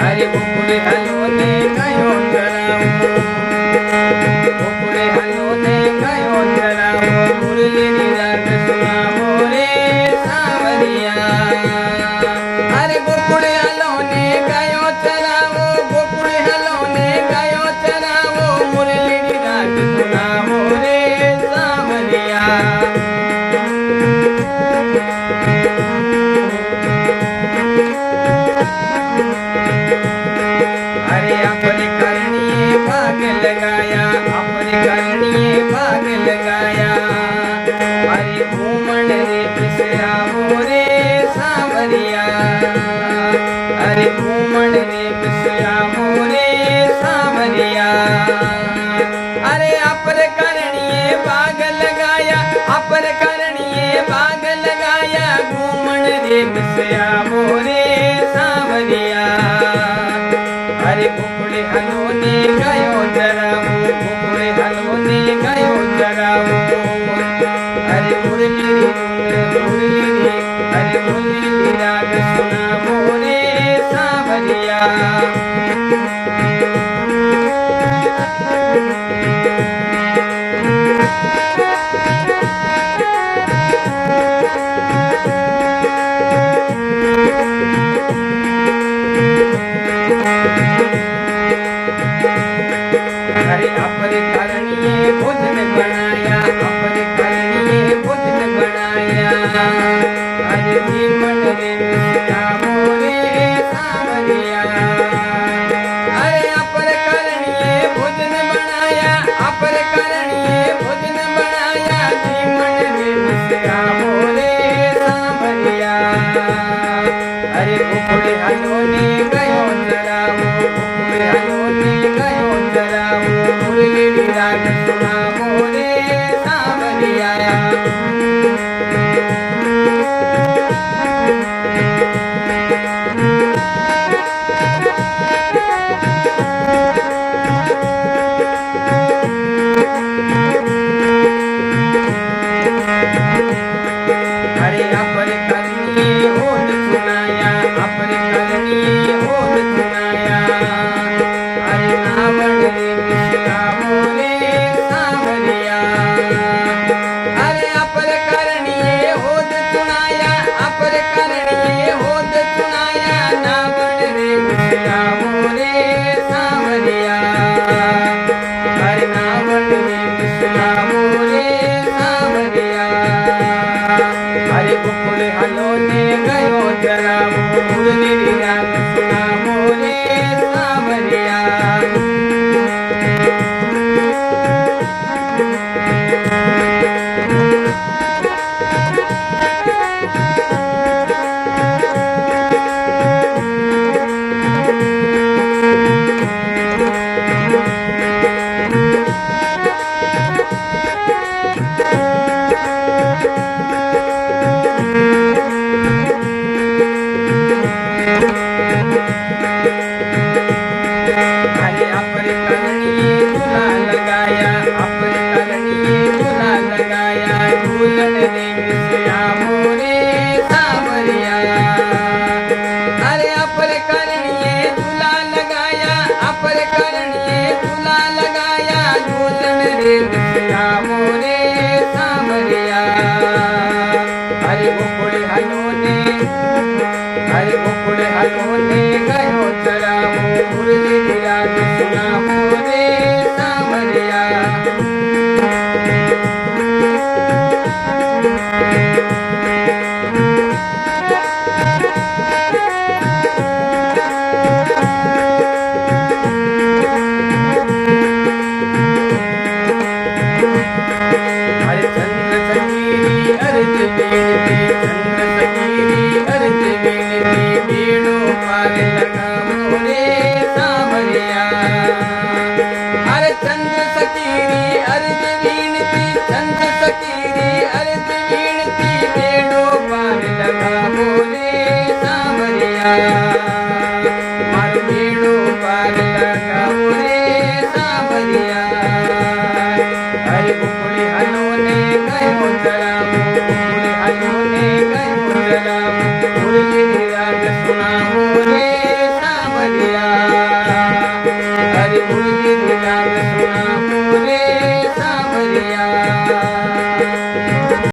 अरे गोकुळे हलवणे गयो चरावो, गोकुळे हलवणे गयो चरावो, मुरली राग सुनावो रे सावरिया। अरे गोकुळे हलवणे गयो चरावो, गोकुळे हलवणे गयो चरावो, मुरली राग सुनावो रे सावरिया। अरे अपने करनिए भाग लगाया, अपने करनिए भाग लगाया। अरे घूमन रे बिसरावो रे सावरिया, अरे घूमन रे बिसरावो रे सावरिया। अरे अपने करनिए भाग लगाया, अपने करनिए भाग लगाया, घूमन रे बिसरावो रे सावरिया। अरे गोकुळे हलवणे गयो चरावो, गोकुळे हलवणे गयो चरावो। अरे मुरली रे, अरे मुरली राग सुनावो रे सावरिया। अरे अपने करनिए भोजन बनाया, अपने करनिए भोजन बनाया। अरे जीवन रे बिसरावो रे सावरिया। अरे अपने करनिए भोजन बनाया, अपने करनिए भोजन बनाया, जीवन रे बिसरावो रे सावरिया। अरे गोकुळे हलवणे गयो चरावो, गोकुळे हलवणे गयो चरावो, मुरली राग सुनावो रे सावरिया। अरे अपने करनिए होत सुनाया, अपने करनिए होत सुनाया। अरे नावण रे बिसरावो रे सावरिया। अरे अपने करनिए होत सुनाया, अपने करनिए होत सुनाया, नावण रे बिसरावो रे सावरिया। अरे नावण रे बिसरावो रे सावरिया। अरे गोकुळे हलवणे गयो चरावो, मुरली राग सुनावो रे सावरिया। अरे अपने करनिए झूला लगाया, अपने करनिए झूला लगाया, झूलन रे बिसरावो रे सावरिया। अरे अपने करनिए झूला लगाया, अपने करनिए झूला लगाया, झूलन रे बिसरावो रे सावरिया। अरे गोकुळे हलवणे, अरे गोकुळे हलवणे गयो चरावो, मुरली राग सुनावो रे सावरिया। अरे चंद्र सकीरी अर्ज बीनती, चंद्र सकीरी अर्ज बीनती, बीणो पार लगावो रे सावरिया। अरे चंद्र सकीरी अर्ज बीनती, चंद्र सकीरी अर्ज बीनती, बीणो पार लगावो रे सावरिया। मारो बीणो पार लगावो रे सावरिया। अरे गोकुळे हलवणे गयो चरावो, गोकुळे हलवणे गयो चरावो, मुरली राग सुनावो दिया। अरे मुर्गी गुलाब सुना मोरे